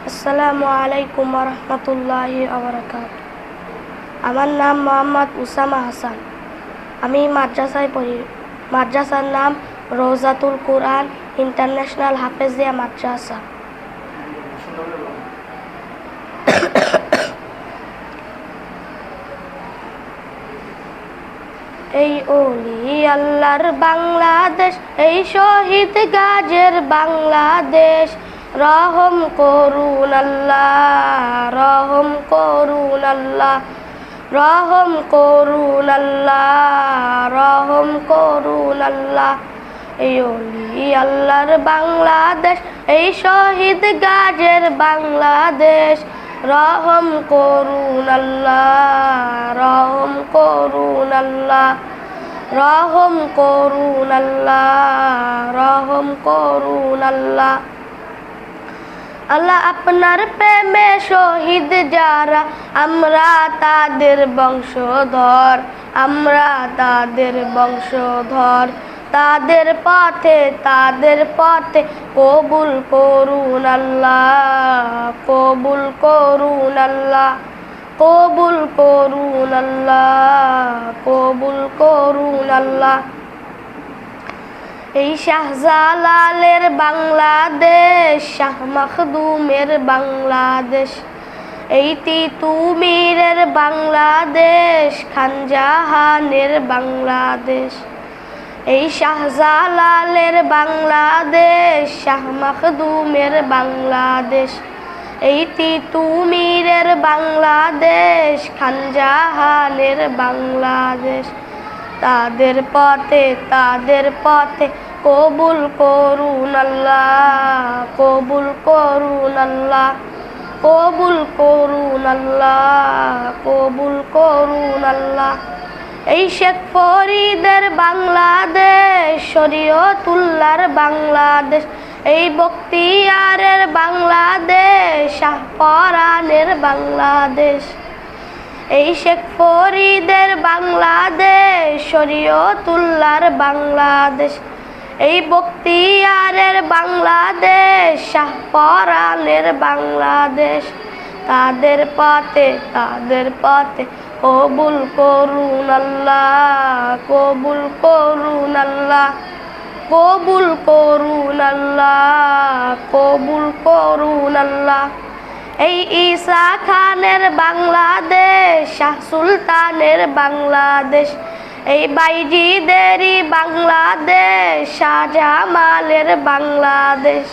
আসসালামু আলাইকুম রহমতুল্লাহি ওয়াবারাকাতুহু। আমার নাম মোহাম্মদ উসামা হাসান। আমি মাদ্রাসায় পড়ি। মাদ্রাসার নাম রওজাতুল কুরআন ইন্টারন্যাশনাল হাফেজিয়া মাদ্রাসা। এই ওলি আল্লাহর বাংলাদেশ, এই শহীদ গাজীর বাংলাদেশ। রহম করুন আল্লাহ, রহম করুন আল্লাহ, রহম করুন আল্লাহ, রহম করুন আল্লাহ। এই ওলি আল্লাহর বাংলাদেশ, এই শহীদ গাজীর বাংলাদেশ। রহম করুন আল্লাহ, রহম করুন আল্লাহ, রহম করুন আল্লাহ, রহম করুন আল্লাহ। আল্লাহ আপনার প্রেমে শহীদ যারা, আমরা তাদের বংশধর, আমরা তাদের বংশধর। তাদের পথে কবুল করুন আল্লাহ, কবুল করুন আল্লাহ, কবুল করুন আল্লাহ, কবুল করুন আল্লাহ। এই শাহজালালের বাংলাদেশ, শাহ মখদুমের বাংলাদেশ। এই তিতুমীরের বাংলাদেশ, খানজাহানের বাংলাদেশ। এই শাহজালালের বাংলাদেশ, শাহ মখদুমের বাংলাদেশ। এই তিতুমীরের বাংলাদেশ, খানজাহানের বাংলাদেশ। তাদের পথে কবুল করুন আল্লাহ, কবুল করুন আল্লাহ, কবুল করুন আল্লাহ, কবুল করুন আল্লাহ। এই শেখ ফরিদের বাংলাদেশ, শরীয়তুল্লাহর বাংলাদেশ। এই বখতিয়ারের বাংলাদেশ, শাহপরানের বাংলাদেশ। এই শেখ ফরিদের বাংলাদেশ, শরীয়তুল্লাহর বাংলাদেশ। এই বখতিয়ারের বাংলাদেশ, শাহপরানের বাংলাদেশ। তাদের পথে কবুল করুন আল্লাহ, কবুল করুন আল্লাহ, কবুল করুন আল্লাহ, কবুল করুন আল্লাহ। এই ঈসা খানের বাংলাদেশ, শাহ সুলতানের বাংলাদেশ। এই বাইজিদেরই বাংলাদেশ, শাহজামালের বাংলাদেশ।